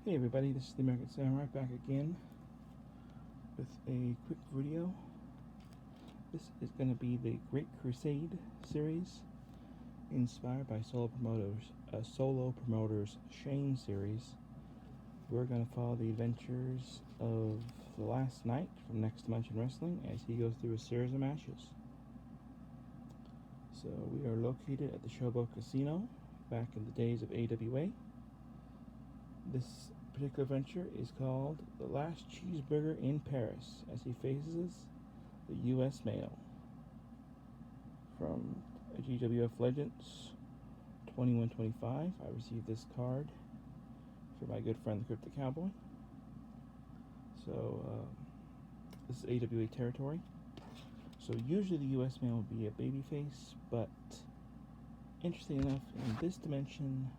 Hey everybody, this is the American Samurai back again with a quick video. This is going to be the Great Crusade series, inspired by Solo Promoters Shane series. We're going to follow the adventures of the Last Knight from Next Dimension Wrestling as he goes through a series of matches. So we are located at the Showboat Casino back in the days of AWA. This particular adventure is called The Last Cheeseburger in Paris as he faces the U.S. Mail from GWF Legends 2125. I received this card for my good friend the Cryptic Cowboy. So this is AWA territory. So usually the U.S. Mail would be a babyface, but interesting enough, in this dimension,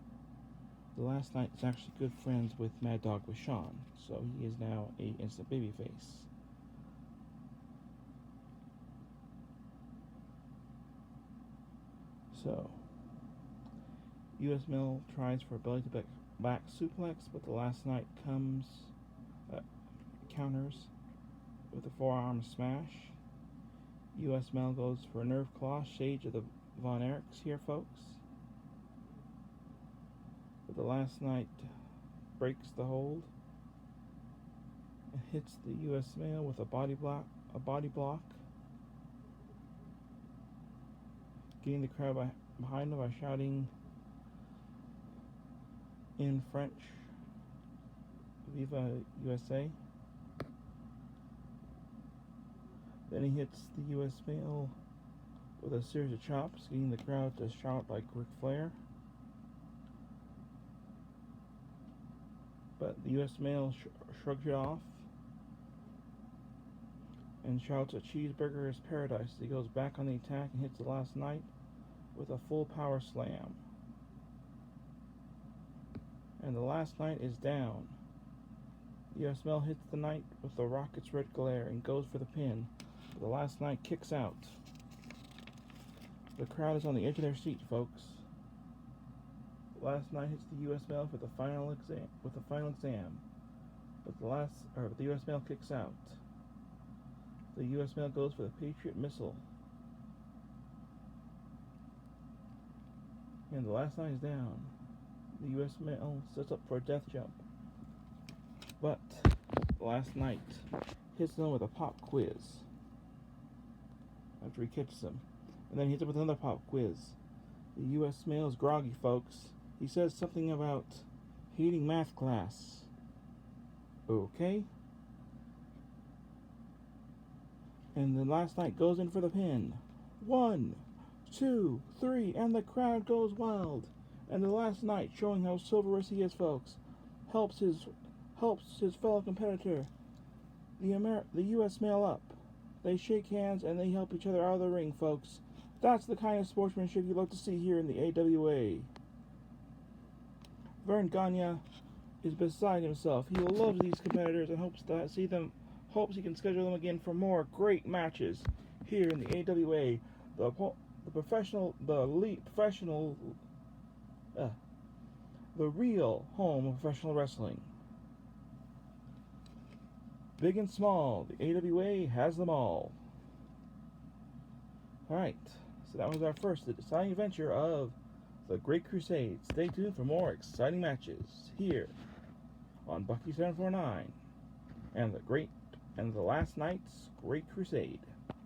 the Last Knight is actually good friends with Mad Dog with Sean, so he is now a instant babyface. So, U.S. Mail tries for a belly to back suplex, but the Last Knight counters with a forearm smash. U.S. Mail goes for a nerve claw, shades of the Von Erichs here, folks. But the Last Knight breaks the hold and hits the U.S. Mail with a body block, getting the crowd behind him by shouting in French, "Viva USA!" Then he hits the U.S. Mail with a series of chops, getting the crowd to shout like Ric Flair. But the U.S. Mail shrugs it off and shouts, "A cheeseburger is paradise." He goes back on the attack and hits the Last Knight with a full power slam. And the Last Knight is down. The U.S. Mail hits the Knight with the Rocket's red glare and goes for the pin. The Last Knight kicks out. The crowd is on the edge of their seat, folks. The Last Knight hits the U.S. Mail for the final exam, but the U.S. Mail kicks out. The U.S. Mail goes for the Patriot Missile, and the Last Knight is down. The U.S. Mail sets up for a death jump, but the Last Knight hits them with a pop quiz after he catches him, and then he hits him with another pop quiz. The U.S. Mail is groggy, folks. He says something about hating math class. Okay. And the Last Knight goes in for the pin. 1, 2, 3, and the crowd goes wild. And the Last Knight, showing how chivalrous he is, folks, helps his fellow competitor, the U.S. Mail, up. They shake hands and they help each other out of the ring, folks. That's the kind of sportsmanship you love to see here in the AWA. Vern Gagne is beside himself. He loves these competitors and hopes he can schedule them again for more great matches here in the AWA, the real home of professional wrestling. Big and small, the AWA has them all. Alright, so that was our first exciting adventure of the Great Crusade. Stay tuned for more exciting matches here on Bucky 749 and the Last Knight's Great Crusade.